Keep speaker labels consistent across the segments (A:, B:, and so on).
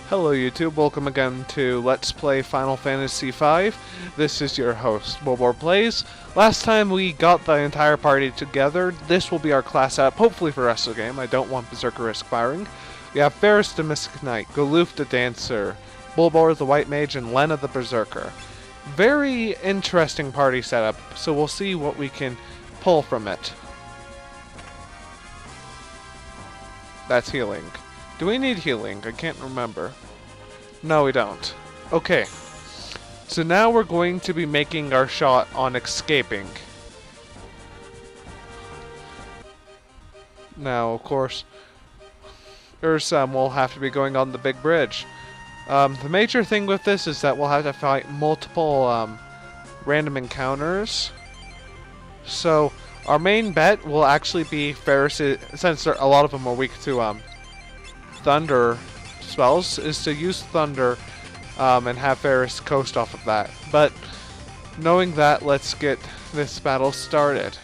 A: Hello YouTube, welcome again to Let's Play Final Fantasy V. This is your host, BulborbPlays. Last time we got the entire party together. This will be our class up, hopefully for the rest of the game. I don't want Berserker risk firing. We have Ferris the Mystic Knight, Galoof the Dancer, Bulbor the White Mage, and Lena the Berserker. Very interesting party setup, so we'll see what we can pull from it. That's healing. Do we need healing? I can't remember. No, we don't. Okay. So now we're going to be making our shot on escaping. Now, of course, we'll have to be going on the big bridge. The major thing with this is that we'll have to fight multiple random encounters. So our main bet will actually be Ferris, since a lot of them are weak to thunder spells, is to use thunder and have Ferris coast off of that. But knowing that, let's get this battle started.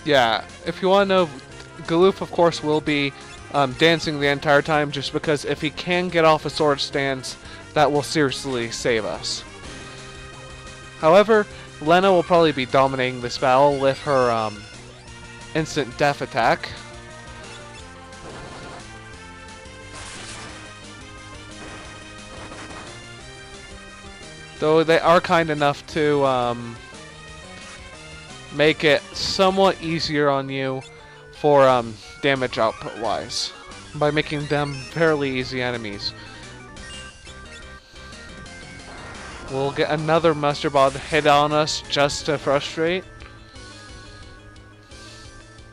A: Yeah, if you want to know, Galoof of course will be dancing the entire time, just because if he can get off a sword stance, that will seriously save us. However, Lena will probably be dominating this battle with her instant death attack. Though they are kind enough to make it somewhat easier on you for damage output wise, by making them fairly easy enemies. We'll get another Mustard Ball hit on us just to frustrate.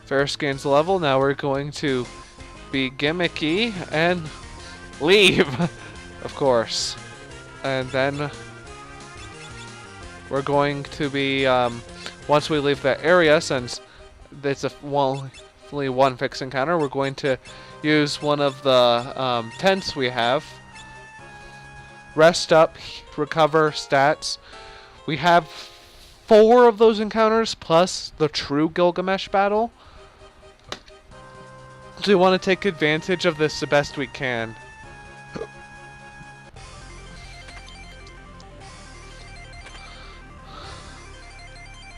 A: Ferris gains level. Now we're going to be gimmicky and leave, of course. And then we're going to be, once we leave that area, since it's only one fixed encounter, we're going to use one of the tents we have. Rest up, recover stats. We have 4 of those encounters plus the true Gilgamesh battle. So we want to take advantage of this the best we can.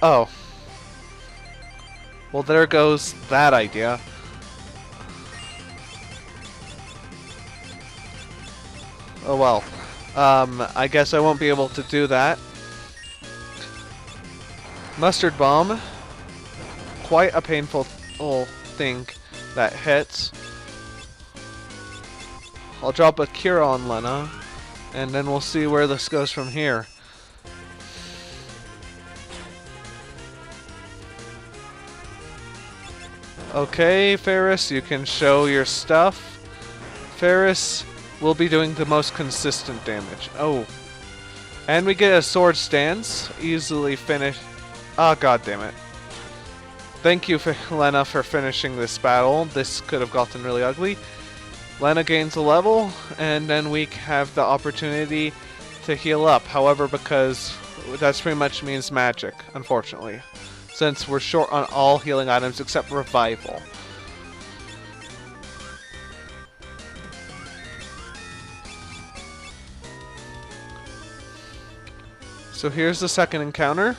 A: Oh. Well, there goes that idea. Oh well. I guess I won't be able to do that. Mustard Bomb. Quite a painful thing that hits. I'll drop a cure on Lena, and then we'll see where this goes from here. Okay, Ferris, you can show your stuff. Ferris will be doing the most consistent damage. Oh. And we get a sword stance. Easily finish. Ah, god damn it. Thank you, Lena, for finishing this battle. This could have gotten really ugly. Lena gains a level, and then we have the opportunity to heal up. However, because that pretty much means magic, unfortunately, since we're short on all healing items except revival. So here's the second encounter.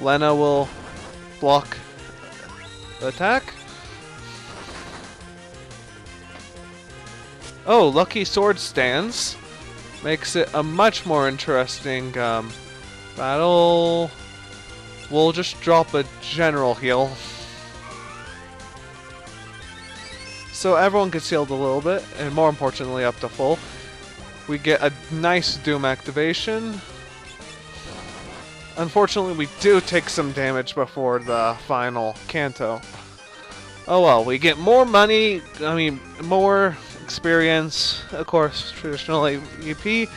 A: Lena will block the attack. Oh, lucky sword stance. Makes it a much more interesting battle. We'll just drop a general heal, so everyone gets healed a little bit, and more importantly up to full. We get a nice Doom activation. Unfortunately, we do take some damage before the final canto. Oh well, we get more money, more experience, of course, traditional AVP.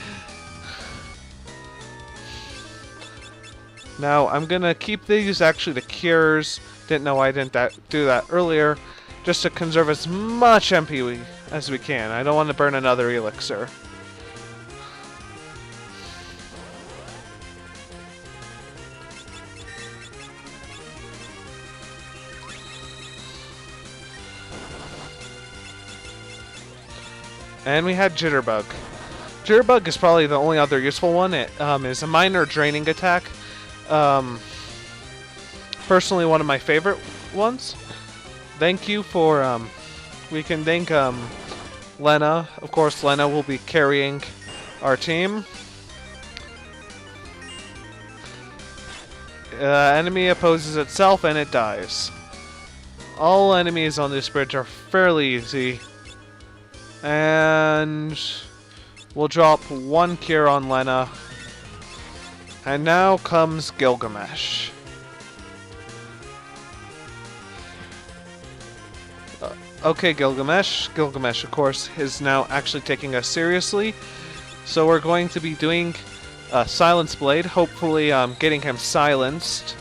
A: Now, I'm gonna keep these, actually, the cures, didn't know I didn't do that earlier, just to conserve as much MP as we can. I don't want to burn another elixir. And we had Jitterbug. Jitterbug is probably the only other useful one. It is a minor draining attack. Personally, one of my favorite ones. Thank you for, we can thank Lena. Of course, Lena will be carrying our team. Enemy opposes itself and it dies. All enemies on this bridge are fairly easy. And we'll drop one cure on Lena. And now comes Gilgamesh. Okay, Gilgamesh. Gilgamesh, of course, is now actually taking us seriously. So we're going to be doing Silence Blade, hopefully getting him silenced.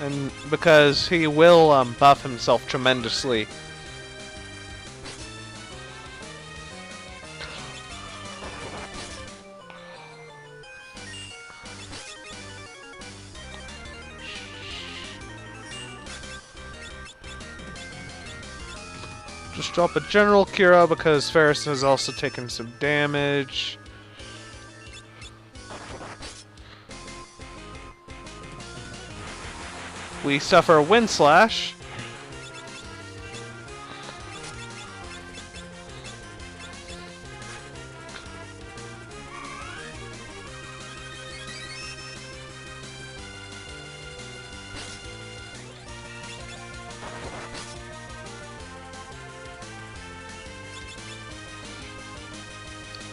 A: And because he will buff himself tremendously. Just drop a general Cura because Ferris has also taken some damage. We suffer a Wind Slash.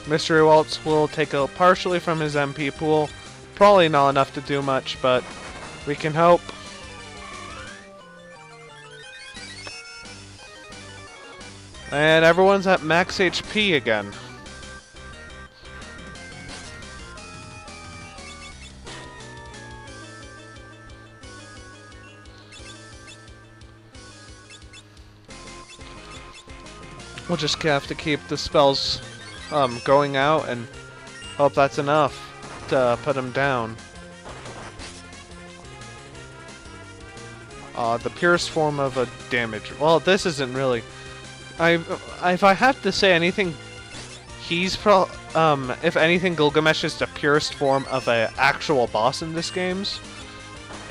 A: Mystery Waltz will take out partially from his MP pool. Probably not enough to do much, but we can hope. And everyone's at max HP again. We'll just have to keep the spells going out and hope that's enough to put him down. The purest form of a damage. Well, this isn't really. If I have to say anything, he's if anything, Gilgamesh is the purest form of an actual boss in this games,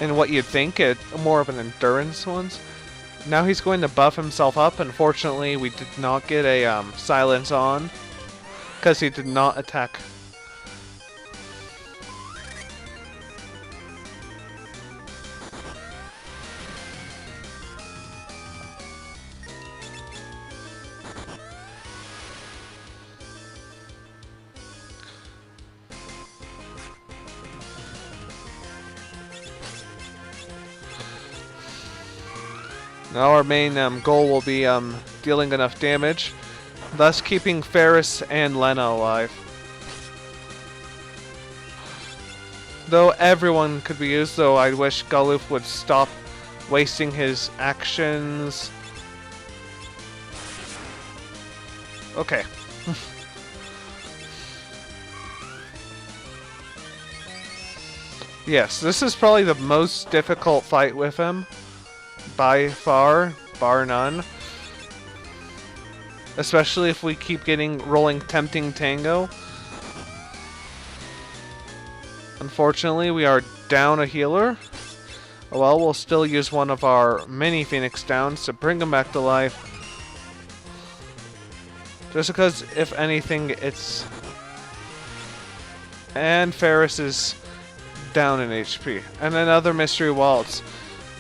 A: and what you'd think more of an endurance ones. Now he's going to buff himself up. Unfortunately, we did not get a silence on because he did not attack. Now our main goal will be dealing enough damage, thus keeping Ferris and Lena alive. Though everyone could be used, though I wish Galuf would stop wasting his actions. Okay. Yes, this is probably the most difficult fight with him. By far, bar none. Especially if we keep rolling Tempting Tango. Unfortunately, we are down a healer. Well, we'll still use one of our mini Phoenix Downs to bring him back to life. Just because, if anything, it's... And Ferris is down in HP. And another Mystery Waltz.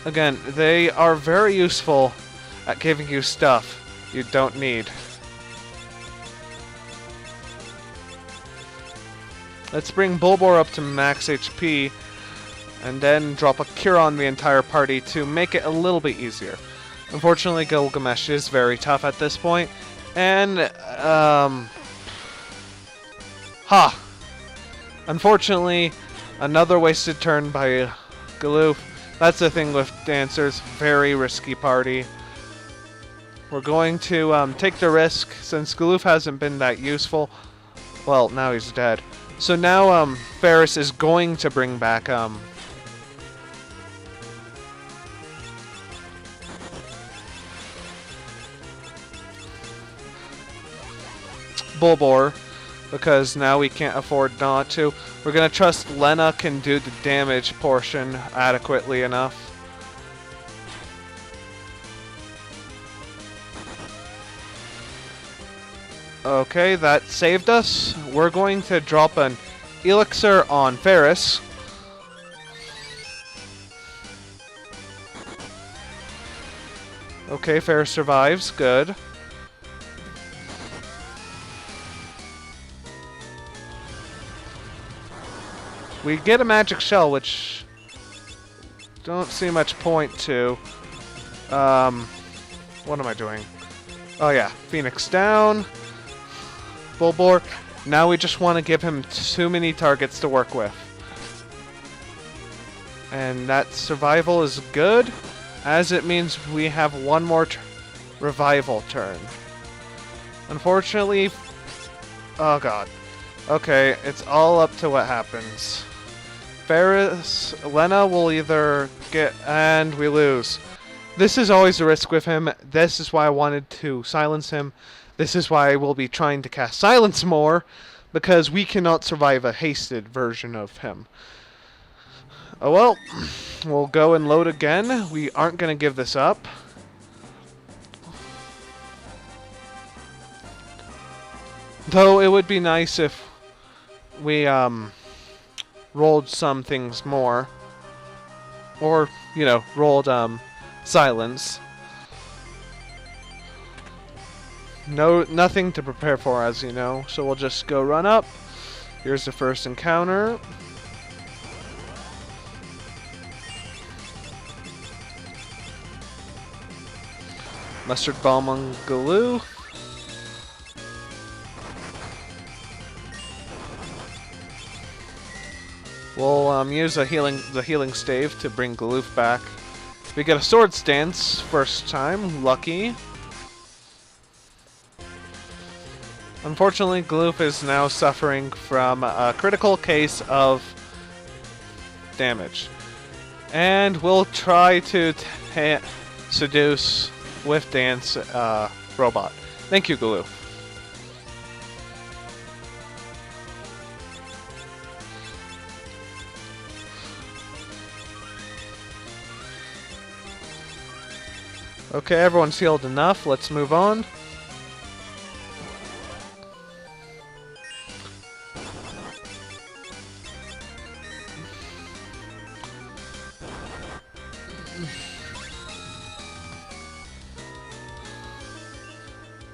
A: Again, they are very useful at giving you stuff you don't need. Let's bring Bulbor up to max HP and then drop a cure on the entire party to make it a little bit easier. Unfortunately, Gilgamesh is very tough at this point, and unfortunately, Another wasted turn by Galoof. That's the thing with dancers. Very risky party. We're going to take the risk since Galoof hasn't been that useful. Well, now he's dead. So now Ferris is going to bring back Bulbor, because now we can't afford not to. We're going to trust Lena can do the damage portion adequately enough. Okay, that saved us. We're going to drop an elixir on Ferris. Okay, Ferris survives. Good. We get a magic shell, which don't see much point to. What am I doing? Oh yeah, Phoenix down. Bulbor. Now we just want to give him too many targets to work with. And that survival is good, as it means we have one more revival turn. Unfortunately, oh god. Okay, it's all up to what happens. Ferris, Lena will either get, and we lose. This is always a risk with him. This is why I wanted to silence him. This is why I will be trying to cast Silence more, because we cannot survive a hasted version of him. Oh well, we'll go and load again. We aren't going to give this up. Though it would be nice if we rolled some things more. Or, you know, rolled Silence. Nothing to prepare for, as you know, so we'll just go run up. Here's the first encounter. Mustard Bomb on Galoo. We'll use the healing stave to bring Galoof back. We get a sword stance first time, lucky. Unfortunately, Galoof is now suffering from a critical case of damage. And we'll try to seduce with Dance Robot. Thank you, Galoof. Okay, everyone's healed enough. Let's move on.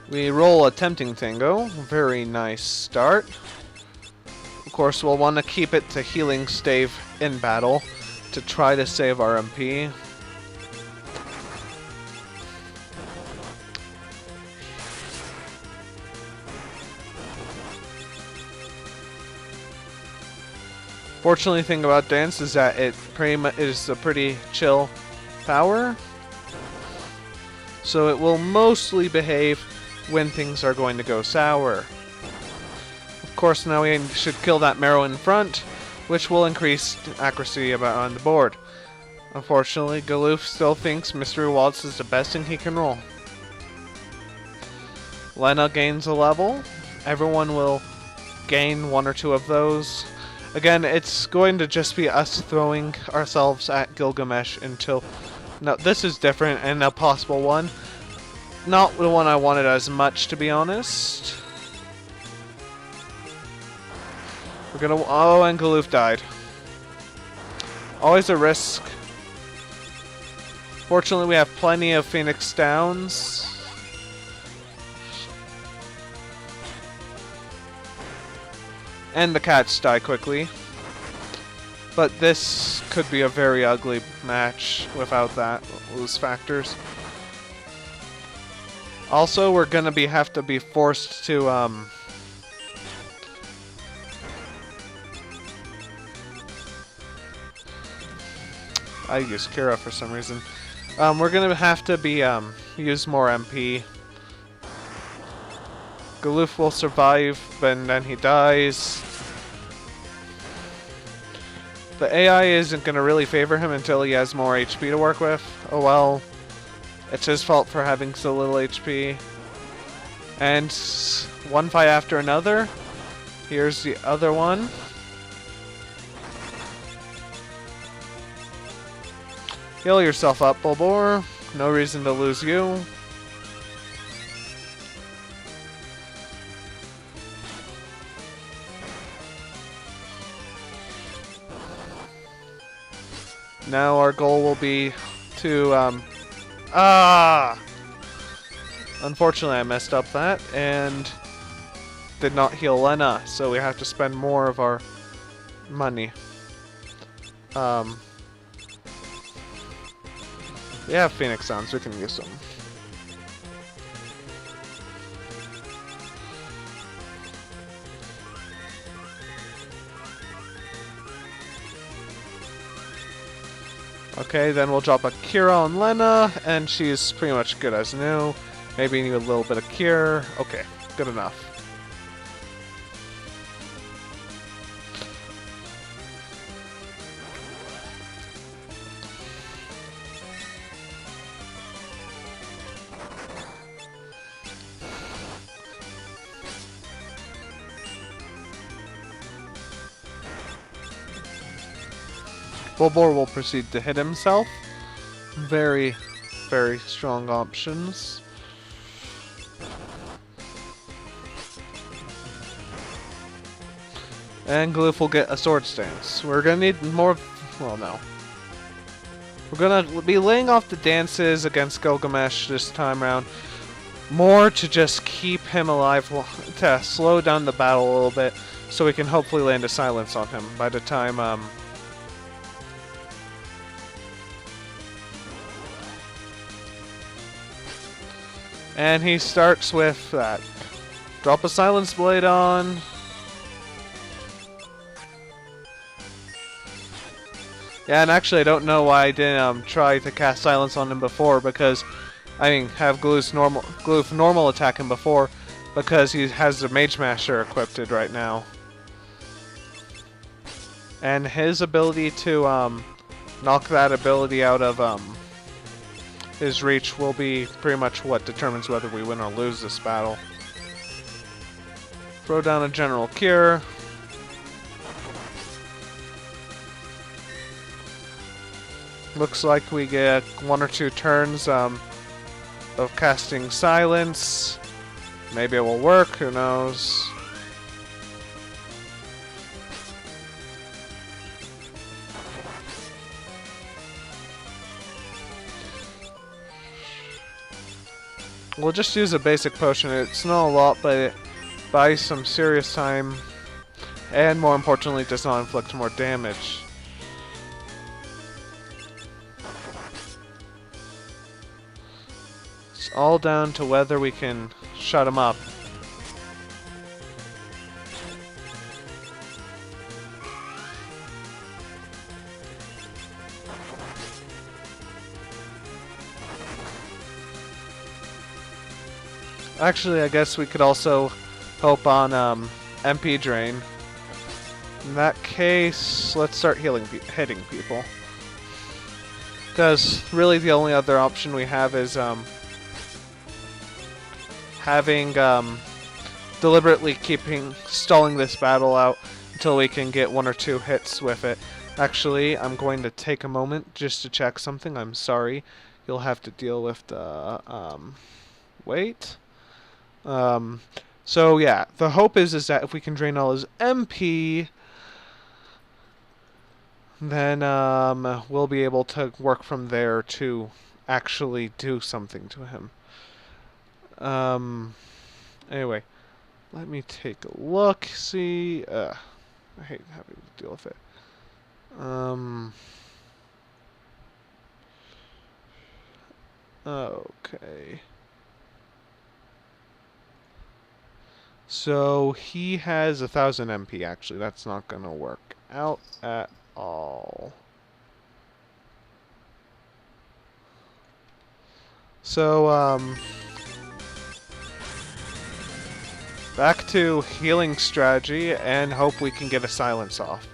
A: We roll a Tempting Tango. Very nice start. Of course, we'll want to keep it to Healing Stave in battle to try to save our MP. Fortunately, the thing about Dance is that it pretty much is a pretty chill power. So it will mostly behave when things are going to go sour. Of course, now we should kill that Marrow in front, which will increase accuracy on the board. Unfortunately, Galoof still thinks Mystery Waltz is the best thing he can roll. Lena gains a level. Everyone will gain one or two of those. Again, it's going to just be us throwing ourselves at Gilgamesh until... No, this is different and a possible one. Not the one I wanted as much, to be honest. We're gonna... Oh, and Galoof died. Always a risk. Fortunately, we have plenty of Phoenix Downs. And the cats die quickly. But this could be a very ugly match without those factors. Also, we're gonna have to be forced to I use Kira for some reason. We're gonna have to be use more MP. Galoof will survive, but then he dies. The AI isn't gonna really favor him until he has more HP to work with. Oh well. It's his fault for having so little HP. And one fight after another. Here's the other one. Heal yourself up, Bulbor. No reason to lose you. Now our goal will be to, Unfortunately, I messed up that and did not heal Lena, so we have to spend more of our money. We have Phoenix Sounds, we can use them. Okay, then we'll drop a Cure on Lena, and she's pretty much good as new. Maybe need a little bit of Cure. Okay, good enough. Bulbor will proceed to hit himself. Very, very strong options. And Galoof will get a sword stance. We're gonna need more. Well, no. We're gonna be laying off the dances against Gilgamesh this time around. More to just keep him alive, to slow down the battle a little bit, so we can hopefully land a silence on him by the time, And he starts with that. Drop a Silence Blade on. Yeah, and actually I don't know why I didn't try to cast Silence on him before, because have Galoof normal attack him before, because he has the Mage Masher equipped right now. And his ability to knock that ability out of his reach will be pretty much what determines whether we win or lose this battle. Throw down a General Cure. Looks like we get 1 or 2 turns of casting Silence. Maybe it will work, who knows. We'll just use a basic potion. It's not a lot, but it buys some serious time, and more importantly, does not inflict more damage. It's all down to whether we can shut him up. Actually, I guess we could also hope on MP drain. In that case, let's start hitting people. Because really the only other option we have is deliberately stalling this battle out until we can get 1 or 2 hits with it. Actually, I'm going to take a moment just to check something. I'm sorry. You'll have to deal with the wait. So yeah, the hope is that if we can drain all his MP, then we'll be able to work from there to actually do something to him. Anyway, let me take a look, see, I hate having to deal with it. Okay. So he has 1,000 MP, actually. That's not gonna work out at all. So, back to healing strategy and hope we can get a silence off.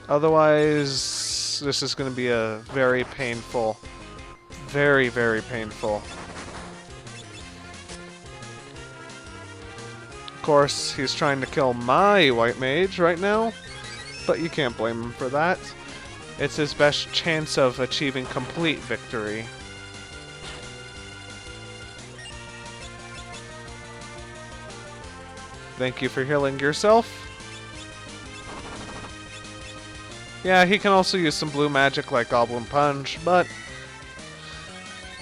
A: Otherwise, this is going to be a very painful, very, very painful. Of course, he's trying to kill my white mage right now, but you can't blame him for that. It's his best chance of achieving complete victory. Thank you for healing yourself. Yeah, he can also use some blue magic like Goblin Punch, but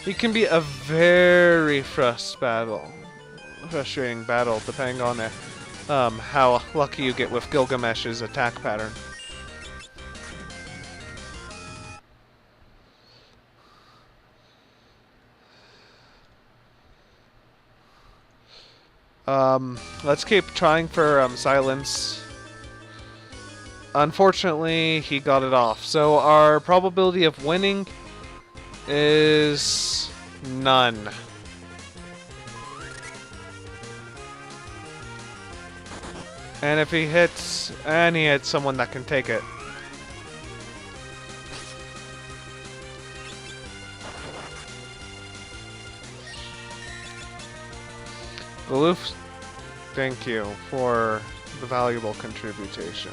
A: he can be a very frustrating battle, depending on how lucky you get with Gilgamesh's attack pattern. Let's keep trying for silence. Unfortunately, he got it off. So our probability of winning is none. And if he hits someone that can take it. Galoof, thank you for the valuable contribution.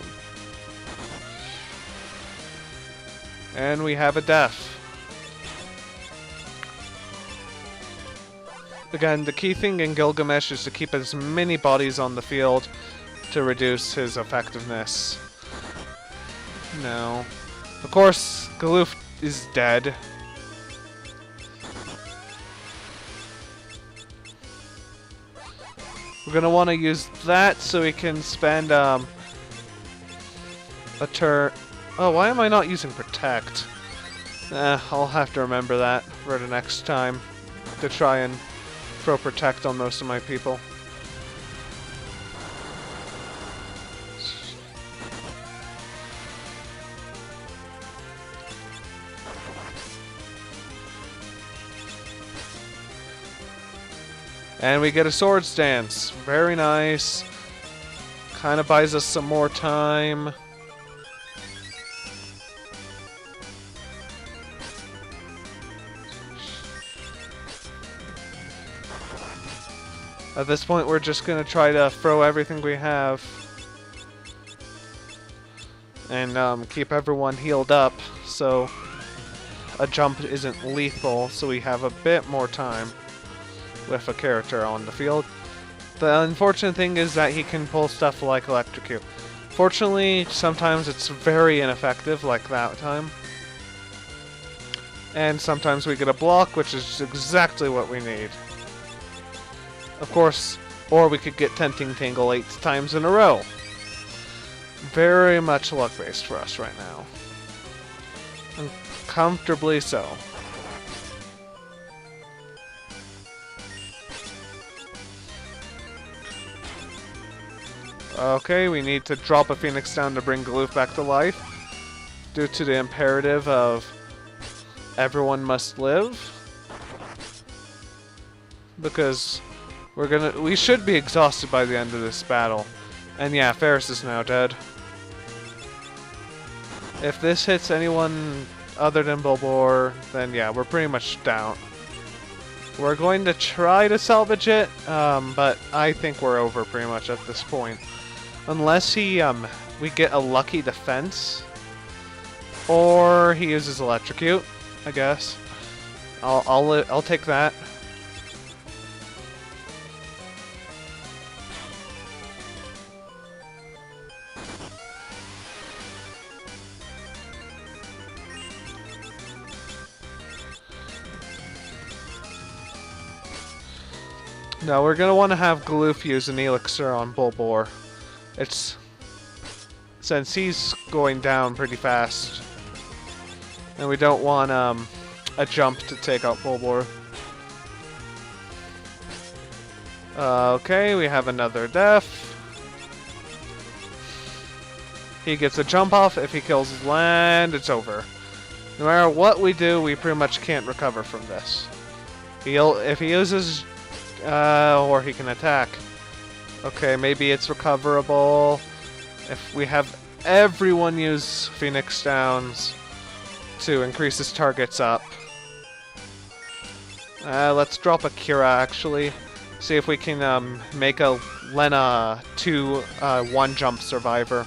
A: And we have a death. Again, the key thing in Gilgamesh is to keep as many bodies on the field to reduce his effectiveness. No. Of course, Galoof is dead. We're gonna want to use that so we can spend a turn. Oh, why am I not using Protect? I'll have to remember that for the next time to try and throw Protect on most of my people. And we get a sword stance. Very nice. Kind of buys us some more time. At this point, we're just going to try to throw everything we have. And keep everyone healed up so a jump isn't lethal, so we have a bit more time with a character on the field. The unfortunate thing is that he can pull stuff like Electrocute. Fortunately, sometimes it's very ineffective, like that time. And sometimes we get a block, which is exactly what we need. Of course, or we could get Tenting Tangle 8 times in a row. Very much luck-based for us right now. And comfortably so. Okay, we need to drop a Phoenix down to bring Galoof back to life. Due to the imperative of everyone must live. Because we should be exhausted by the end of this battle. And yeah, Ferris is now dead. If this hits anyone other than Bulbor, then yeah, we're pretty much down. We're going to try to salvage it, but I think we're over pretty much at this point. Unless we get a lucky defense, or he uses Electrocute, I guess. I'll take that. Now we're gonna want to have Galoof use an Elixir on Bulbor. Since he's going down pretty fast, and we don't want a jump to take out Bulbor. Okay, we have another death. He gets a jump off. If he kills his land, it's over. No matter what we do, we pretty much can't recover from this. If he uses, or he can attack. Okay, maybe it's recoverable. If we have everyone use Phoenix Downs to increase his targets up. Let's drop a Kira actually. See if we can make a Lena 2 one jump survivor.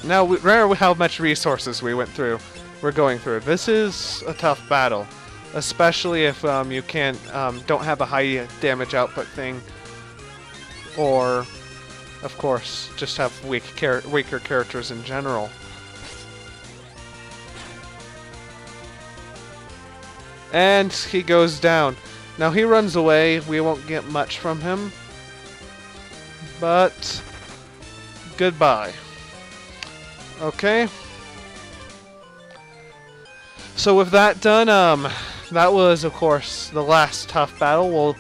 A: Now, remember how much resources we're going through. This is a tough battle, especially if you don't have a high damage output thing, or, of course, just have weaker characters in general. And he goes down. Now he runs away. We won't get much from him, but goodbye. Okay. So with that done, that was, of course, the last tough battle. We'll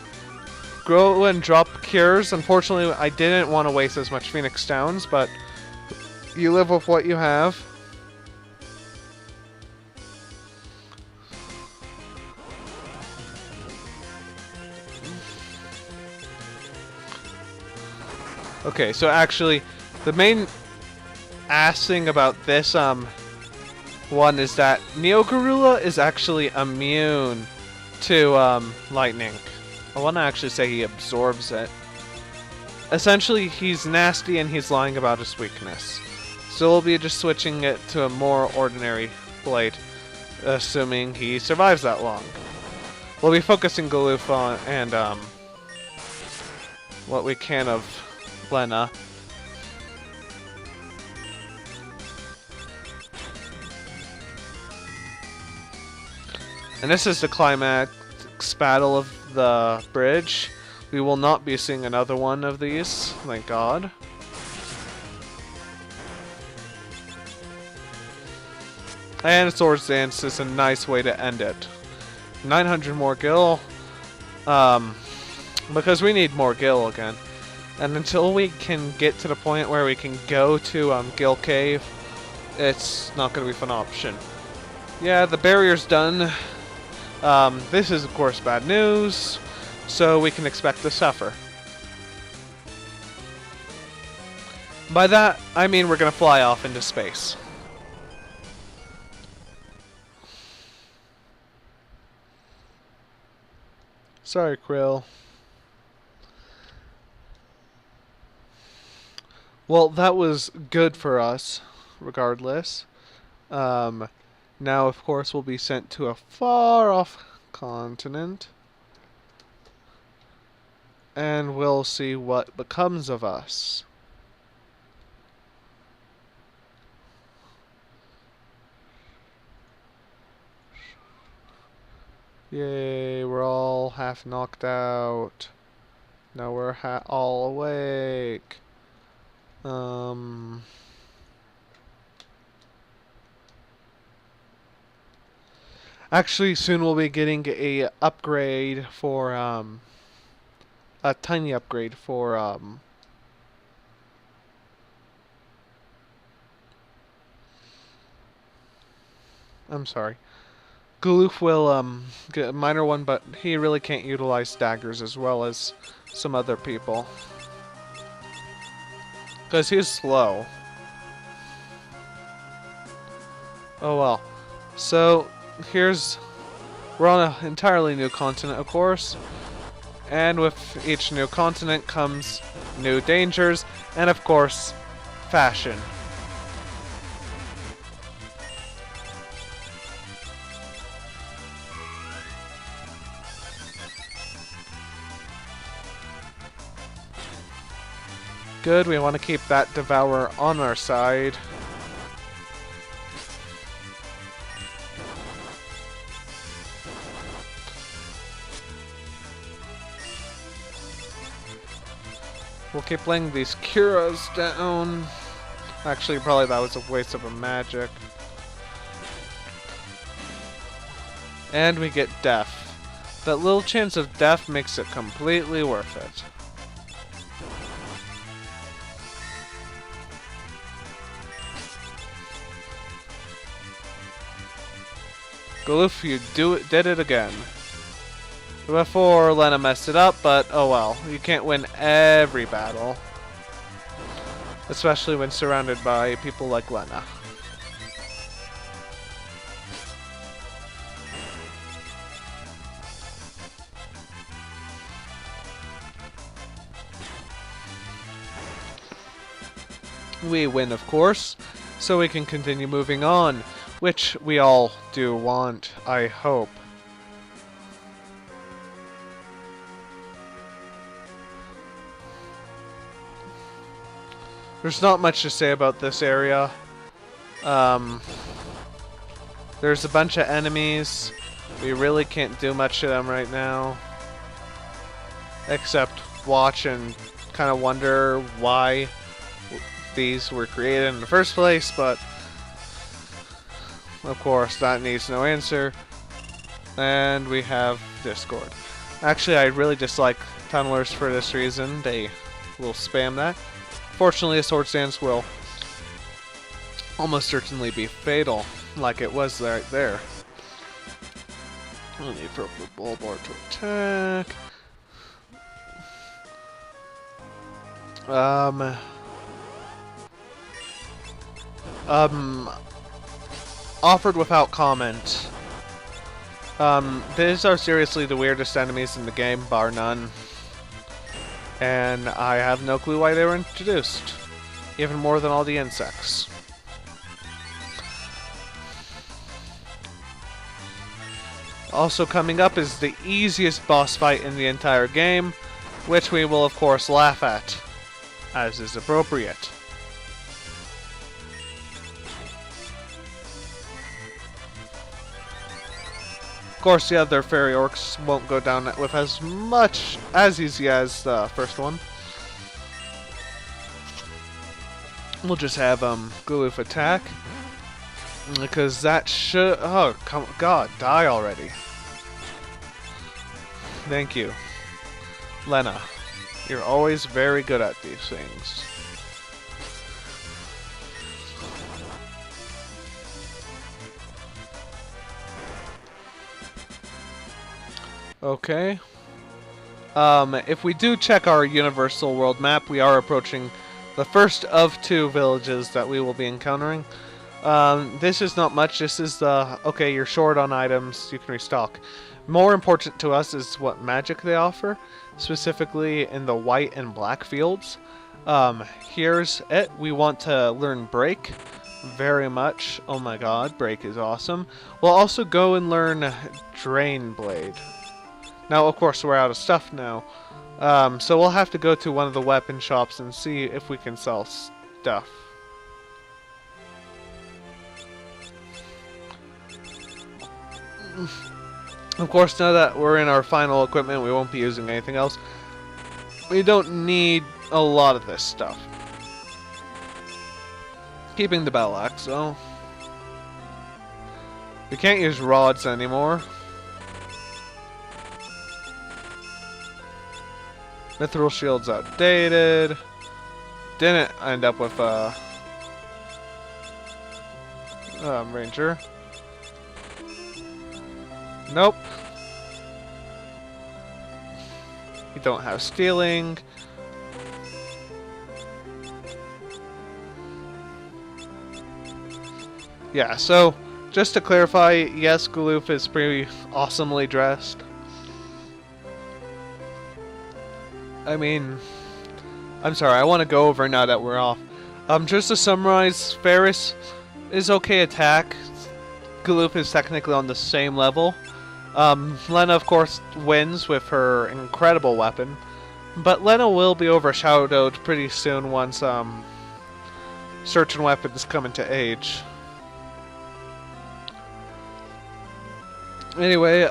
A: go and drop cures. Unfortunately, I didn't want to waste as much Phoenix Downs, but you live with what you have. Okay, so actually, the main ass thing about this one is that Neo Gorilla is actually immune to lightning. I want to actually say he absorbs it. Essentially, he's nasty and he's lying about his weakness. So we'll be just switching it to a more ordinary blade, assuming he survives that long. We'll be focusing Galoof on and what we can of Lena. And this is the climax battle of the bridge. We will not be seeing another one of these, thank God. And Swords Dance is a nice way to end it. 900 more gil, because we need more gil again. And until we can get to the point where we can go to Gil Cave, it's not going to be an option. Yeah, the barrier's done. This is, of course, bad news, so we can expect to suffer. By that, I mean we're going to fly off into space. Sorry, Krill. Well, that was good for us, regardless. Now, of course, we'll be sent to a far-off continent. And we'll see what becomes of us. Yay, we're all half knocked out. Now we're all awake. Actually, soon we'll be getting a upgrade for, a tiny upgrade for, I'm sorry. Galoof will, get a minor one, but he really can't utilize daggers as well as some other people. Because he's slow. Oh well. So, we're on an entirely new continent, of course. And with each new continent comes new dangers, and of course, fashion. Good, we want to keep that Devourer on our side. We'll keep laying these Curas down. Actually, probably that was a waste of a magic. And we get death. That little chance of death makes it completely worth it. Galoof, you did it again. Before Lena messed it up, but oh well. You can't win every battle. Especially when surrounded by people like Lena. We win, of course, so we can continue moving on, which we all do want, I hope. There's not much to say about this area. There's a bunch of enemies. We really can't do much to them right now. Except watch and kind of wonder why these were created in the first place, but of course that needs no answer. And we have Discord. Actually, I really dislike tunnelers for this reason. They will spam that. Fortunately, a sword stance will almost certainly be fatal, like it was right there. I need for Bulbor to attack. Offered without comment. These are seriously the weirdest enemies in the game, bar none. And I have no clue why they were introduced. Even more than all the insects. Also coming up is the easiest boss fight in the entire game, which we will of course laugh at, as is appropriate. Of course, the other fairy orcs won't go down with as much as easy as the first one. We'll just have Galoof attack, because that should. Oh, God, die already! Thank you, Lena. You're always very good at these things. Okay. If we do check our universal world map, we are approaching the first of 2 villages that we will be encountering. This is not much. This is the, okay, you're short on items, you can restock. More important to us is what magic they offer, specifically in the white and black fields. Here's it. We want to learn Break very much. Oh my god, Break is awesome. We'll also go and learn Drain Blade. Now, of course, we're out of stuff now, so we'll have to go to one of the weapon shops and see if we can sell stuff. Of course, now that we're in our final equipment, we won't be using anything else. We don't need a lot of this stuff. Keeping the battle axe, though. We can't use rods anymore. Mithril shield's outdated. Didn't end up with a ranger. Nope. We don't have stealing. Yeah, so just to clarify, yes, Galoof is pretty awesomely dressed. I mean, I'm sorry, I want to go over now that we're off. Just to summarize, Ferris is okay attack. Galoof is technically on the same level. Lena, of course, wins with her incredible weapon. But Lena will be overshadowed pretty soon once certain weapons come into age. Anyway,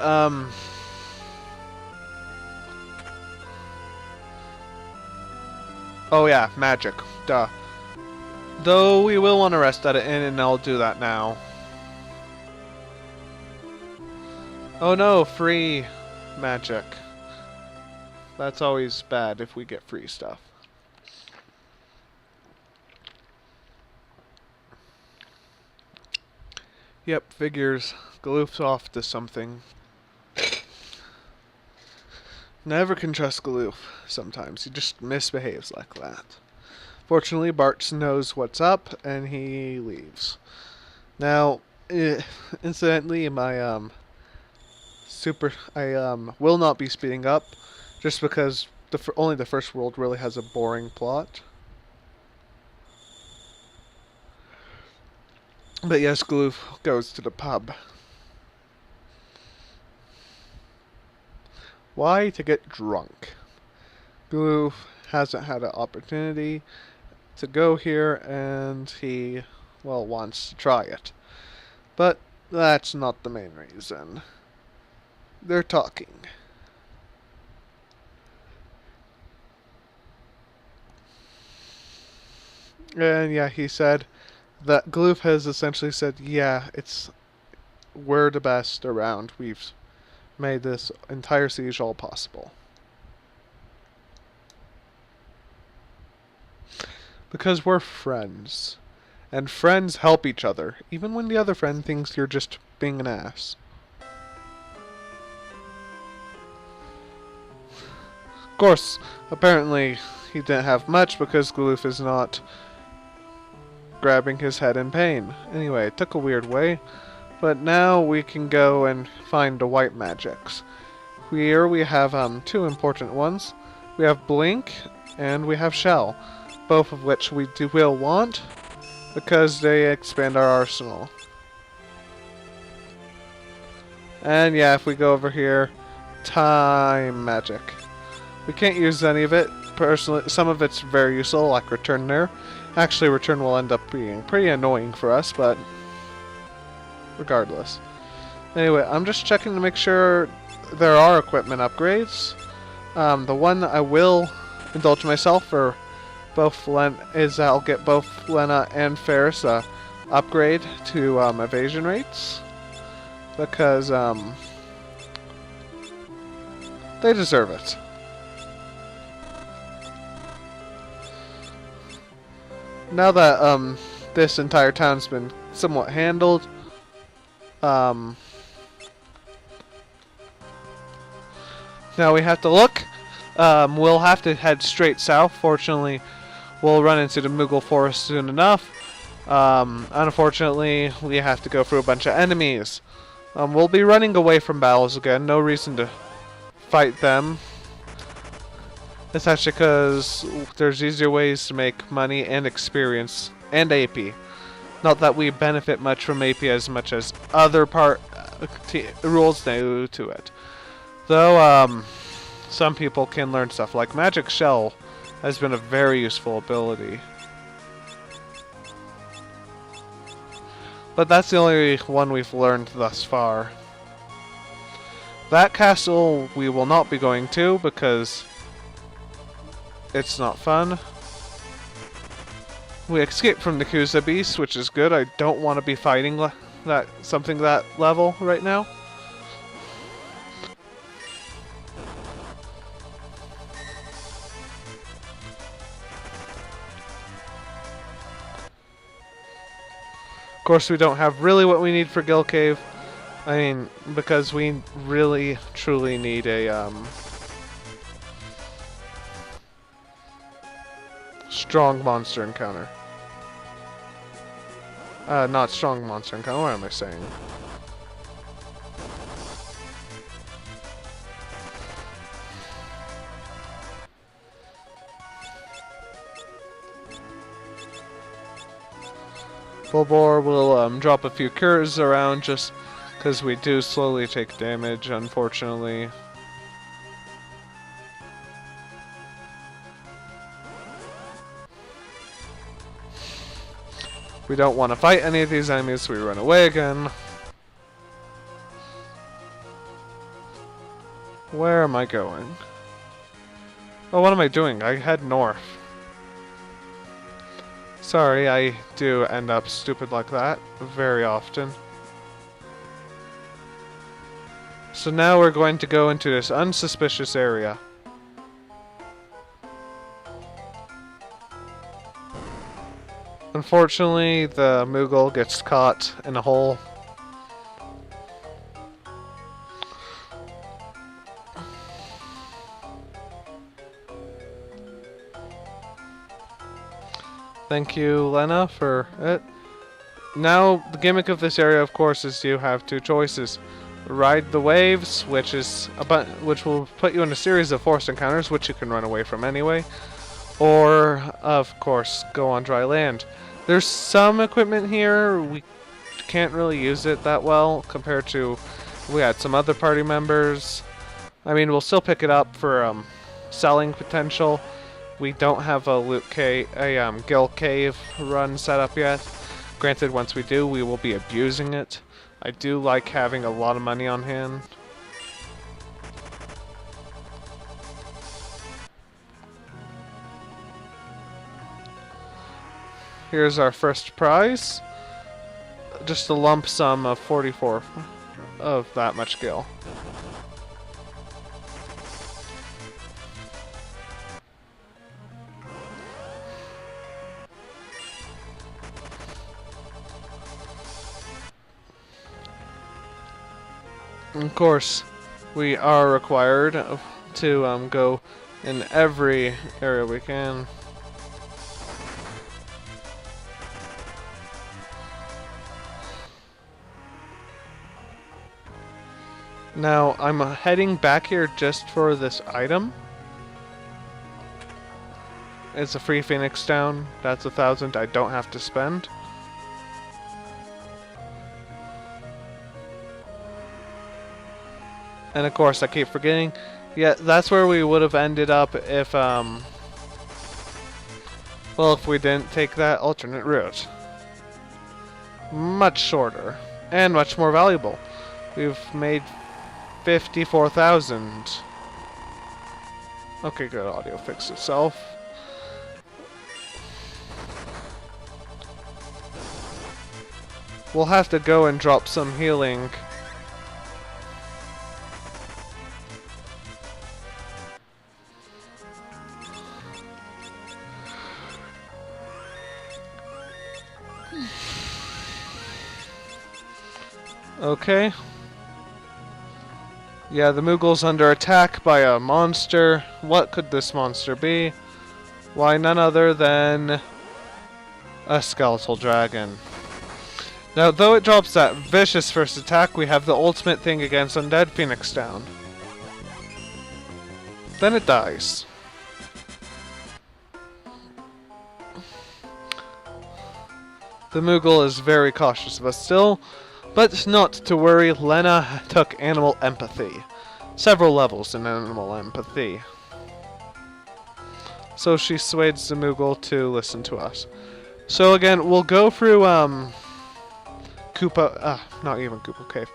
A: oh yeah, magic. Duh. Though we will want to rest at it in, and I'll do that now. Oh no, free magic. That's always bad if we get free stuff. Yep, figures. Galoof's off to something. Never can trust Galoof sometimes. He just misbehaves like that. Fortunately, Bart knows what's up, and he leaves. Now, incidentally, my I will not be speeding up, just because only the first world really has a boring plot. But yes, Galoof goes to the pub. Why? To get drunk. Galoof hasn't had an opportunity to go here, and he, well, wants to try it. But that's not the main reason. They're talking. And yeah, he said that Galoof has essentially said, yeah, we're the best around. We've made this entire siege all possible. Because we're friends. And friends help each other, even when the other friend thinks you're just being an ass. Of course, apparently he didn't have much because Galoof is not grabbing his head in pain. Anyway, it took a weird way, but now we can go and find the white magics. Here we have two important ones. We have Blink and we have Shell, both of which we will want because they expand our arsenal. And yeah, if we go over here, time magic. We can't use any of it. Personally, some of it's very useful, like return there. Actually, return will end up being pretty annoying for us, but regardless. Anyway, I'm just checking to make sure there are equipment upgrades. The one that I will indulge myself for both is I'll get both Lena and Ferris upgrade to evasion rates because they deserve it. Now that this entire town's been somewhat handled, now we have to look. We'll have to head straight south. Fortunately, we'll run into the Moogle Forest soon enough. Unfortunately, we have to go through a bunch of enemies. We'll be running away from battles again. No reason to fight them. It's actually because there's easier ways to make money and experience and AP. Not that we benefit much from AP as much as other rules do to it. Though, some people can learn stuff like Magic Shell has been a very useful ability. But that's the only one we've learned thus far. That castle we will not be going to because it's not fun. We escaped from the Kuza Beast, which is good. I don't want to be fighting something that level right now. Of course, we don't have really what we need for Gil Cave. I mean, because we really, truly need a strong monster encounter. Not strong monster encounter. What am I saying? Bulbor will drop a few cures around just because we do slowly take damage, unfortunately. We don't want to fight any of these enemies, so we run away again. Where am I going? Oh, what am I doing? I head north. Sorry, I do end up stupid like that very often. So now we're going to go into this unsuspicious area. Unfortunately, the Moogle gets caught in a hole. Thank you, Lena, for it. Now, the gimmick of this area, of course, is you have two choices. Ride the waves, which will put you in a series of forced encounters, which you can run away from anyway. Or, of course, go on dry land. There's some equipment here. We can't really use it that well compared to we had some other party members. I mean, we'll still pick it up for selling potential. We don't have a Gil Cave run set up yet. Granted, once we do, we will be abusing it. I do like having a lot of money on hand. Here's our first prize. Just a lump sum of 44 of that much gil. Of course, we are required to go in every area we can. Now, I'm heading back here just for this item. It's a free Phoenix down. That's 1,000 I don't have to spend. And of course, I keep forgetting. Yeah, that's where we would have ended up if, well, if we didn't take that alternate route. Much shorter. And much more valuable. We've made 54,000. Okay, good. Audio fixed itself. We'll have to go and drop some healing. Okay. Yeah, the Moogle's under attack by a monster. What could this monster be? Why, none other than a skeletal dragon. Now, though it drops that vicious first attack, we have the ultimate thing against Undead Phoenix down. Then it dies. The Moogle is very cautious of us still. But not to worry, Lena took animal empathy. Several levels in animal empathy. So she swayed the Moogle to listen to us. So again, we'll go through, not even Koopa Cave.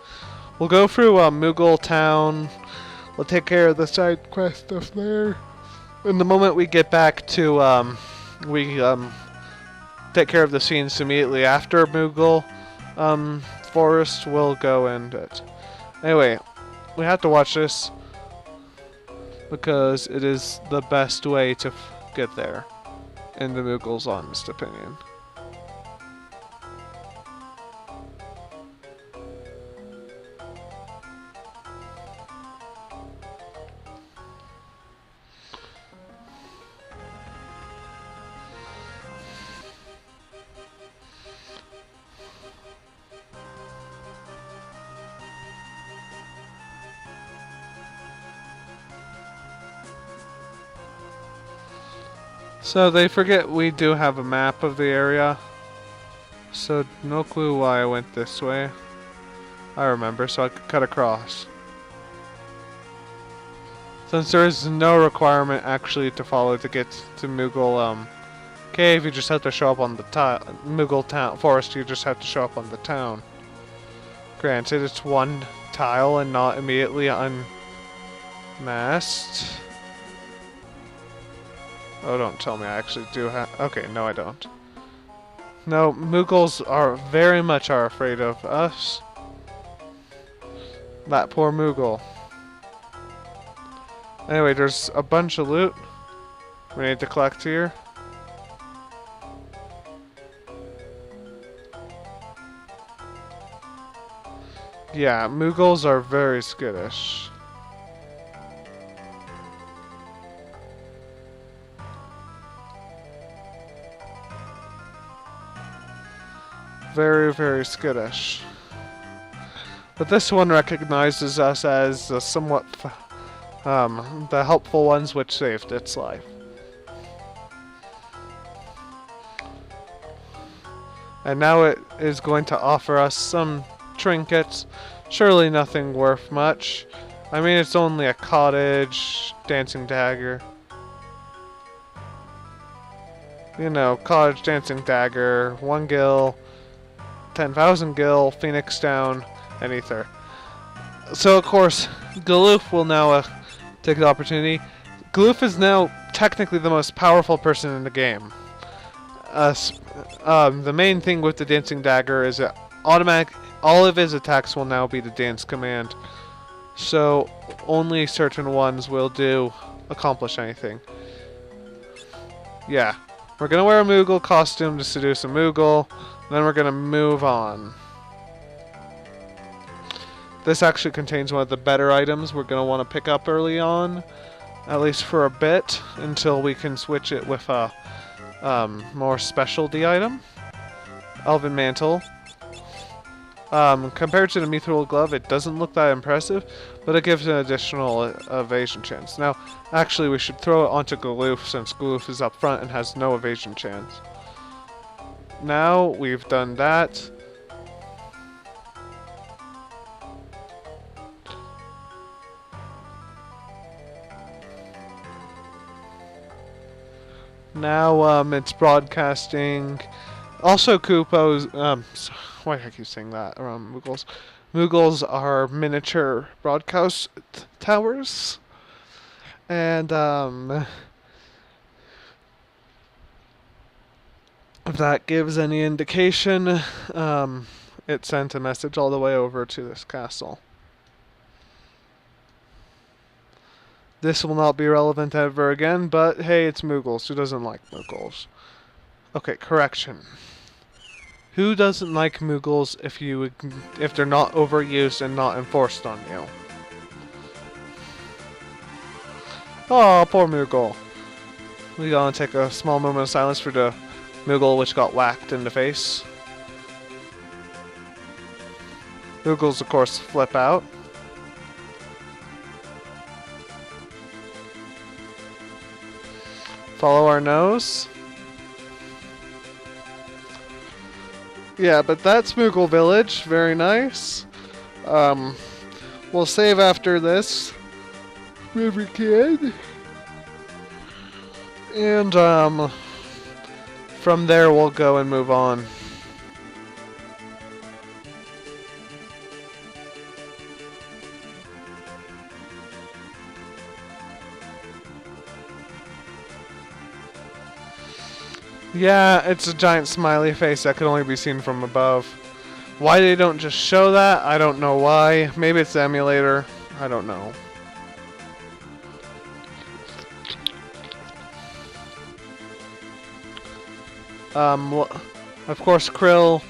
A: We'll go through, Moogle Town. We'll take care of the side quest stuff there. And the moment we get back to, take care of the scenes immediately after Moogle, Forest will go and it. Anyway, we have to watch this because it is the best way to get there, in the Moogle's honest opinion. So they forget we do have a map of the area. So no clue why I went this way. I remember, so I could cut across. Since there is no requirement actually to follow to get to Moogle Cave, you just have to show up on the Moogle Town Forest. You just have to show up on the town. Granted, it's one tile and not immediately unmasked. Oh, don't tell me I actually do have... Okay, no I don't. No, Moogles are very much afraid of us. That poor Moogle. Anyway, there's a bunch of loot we need to collect here. Yeah, Moogles are very skittish. Very, very skittish. But this one recognizes us as somewhat the helpful ones which saved its life. And now it is going to offer us some trinkets. Surely nothing worth much. I mean, it's only a cottage, dancing dagger. You know, cottage, dancing dagger, 1 gil, 10,000 gil, phoenix down, and ether. So of course, Galoof will now take the opportunity. Galoof is now technically the most powerful person in the game. The main thing with the dancing dagger is that all of his attacks will now be the dance command. So only certain ones will accomplish anything. Yeah. We're gonna wear a Moogle costume to seduce a Moogle, then we're gonna move on. This actually contains one of the better items we're gonna want to pick up early on, at least for a bit, until we can switch it with a more specialty item. Elven Mantle. Compared to the Mithril Glove, it doesn't look that impressive, but it gives an additional evasion chance. Now, actually, we should throw it onto Galoof, since Galoof is up front and has no evasion chance. Now, we've done that. Now, it's broadcasting. Also, Koopas, why do I keep saying that around Moogles? Moogles are miniature broadcast towers. And, if that gives any indication, it sent a message all the way over to this castle. This will not be relevant ever again, but hey, it's Moogles. Who doesn't like Moogles? Okay, correction. Who doesn't like Moogles if they're not overused and not enforced on you? Oh, poor Moogle. We gotta take a small moment of silence for the Moogle which got whacked in the face. Moogles, of course, flip out. Follow our nose. Yeah, but that's Moogle Village. Very nice. We'll save after this. If we can. And, from there we'll go and move on. Yeah, it's a giant smiley face that can only be seen from above. Why they don't just show that, I don't know why. Maybe it's the emulator. I don't know. Of course, Krill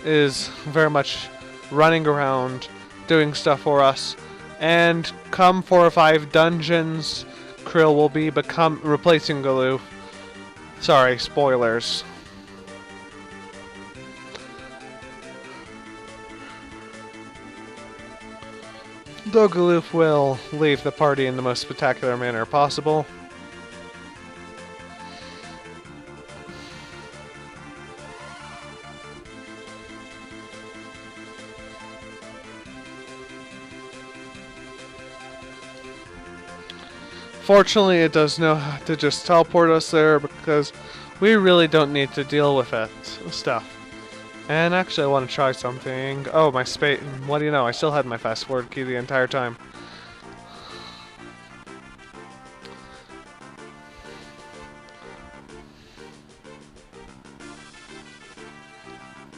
A: is very much running around, doing stuff for us. And come 4 or 5 dungeons, Krill will be replacing Galoof. Sorry, spoilers. Though Galoof will leave the party in the most spectacular manner possible. Fortunately, it does know how to just teleport us there because we really don't need to deal with that stuff. And actually, I want to try something. Oh, my space. What do you know? I still had my fast forward key the entire time.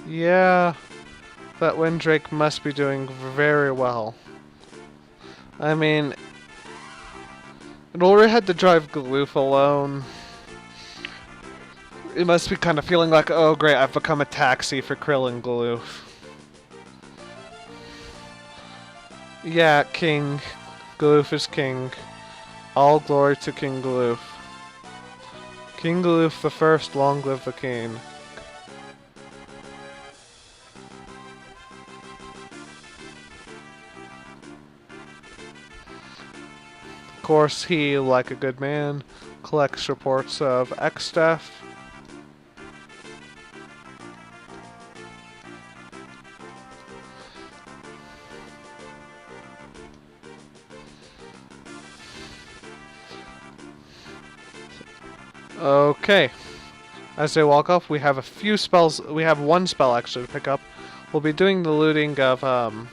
A: Yeah, that Windrake must be doing very well. I mean, it already had to drive Galoof alone. It must be kind of feeling like, oh great, I've become a taxi for Krill and Galoof. Yeah, king. Galoof is king. All glory to King Galoof. King Galoof the First, long live the king. course, he, like a good man, collects reports of X death. Okay. As they walk off, we have a few spells. We have one spell actually to pick up. We'll be doing the looting of,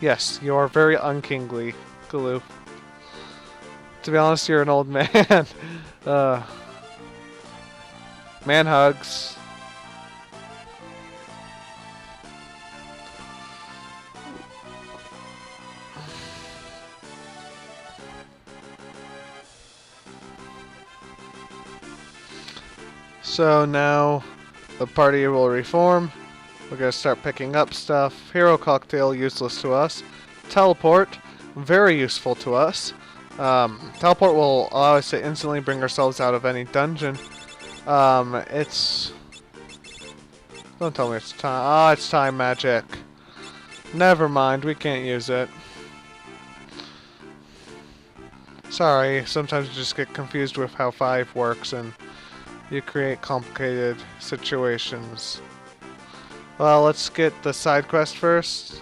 A: yes, you are very unkingly, Galoo. To be honest, you're an old man. Man hugs. So now the party will reform. We're going to start picking up stuff. Hero cocktail, useless to us. Teleport, very useful to us. Teleport will allow us to instantly bring ourselves out of any dungeon. It's... Don't tell me it's time. Ah, it's time magic. Never mind, we can't use it. Sorry, sometimes you just get confused with how 5 works and you create complicated situations. Well, let's get the side quest first.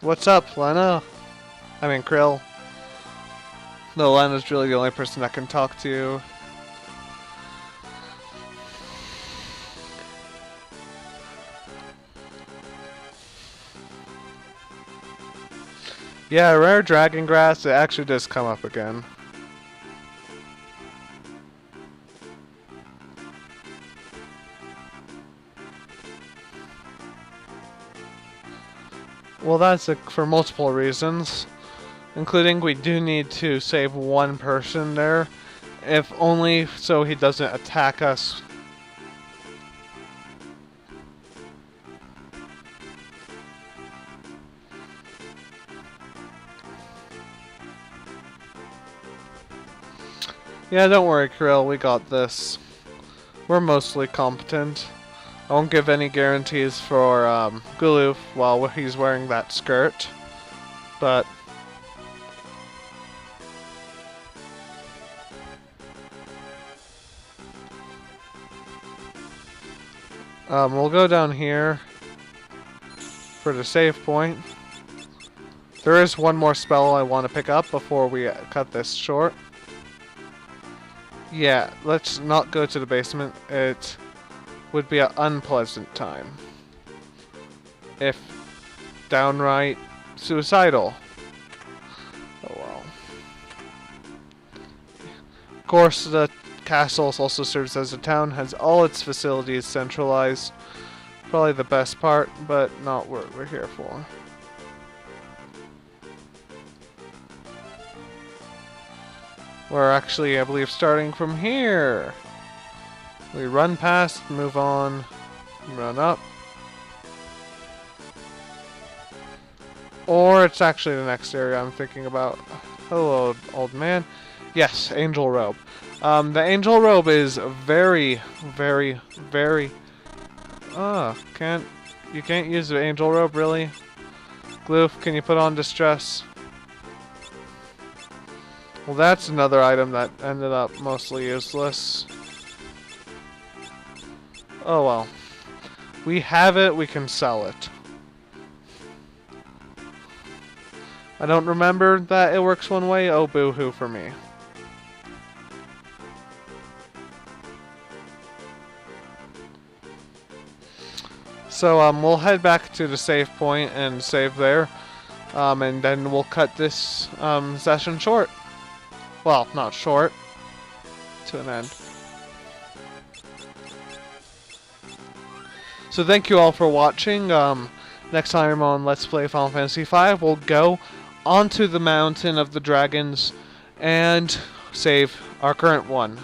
A: What's up, Lena? I mean, Krill. No, Lena's really the only person that can talk to you. Yeah, rare dragon grass, it actually does come up again. Well, that's for multiple reasons, including we do need to save one person there, if only so he doesn't attack us. Yeah, don't worry, Krill, we got this. We're mostly competent. I won't give any guarantees for Guloof while he's wearing that skirt, but we'll go down here for the save point. There is one more spell I want to pick up before we cut this short. Yeah, let's not go to the basement. It would be an unpleasant time. If downright suicidal. Oh well. Of course, the castle also serves as a town, has all its facilities centralized. Probably the best part, but not what we're here for. We're actually, I believe, starting from here. We run past, move on, run up. Or it's actually the next area I'm thinking about. Hello, old man. Yes, Angel Robe. The Angel Robe is very, very, very... you can't use the Angel Robe, really? Gloof, can you put on Distress? Well, that's another item that ended up mostly useless. Oh well. We have it, we can sell it. I don't remember that it works one way. Oh, boo-hoo for me. So, we'll head back to the save point and save there. And then we'll cut this session short. Well, not short. To an end. So thank you all for watching. Next time on Let's Play Final Fantasy V, we'll go onto the Mountain of the Dragons and save our current one.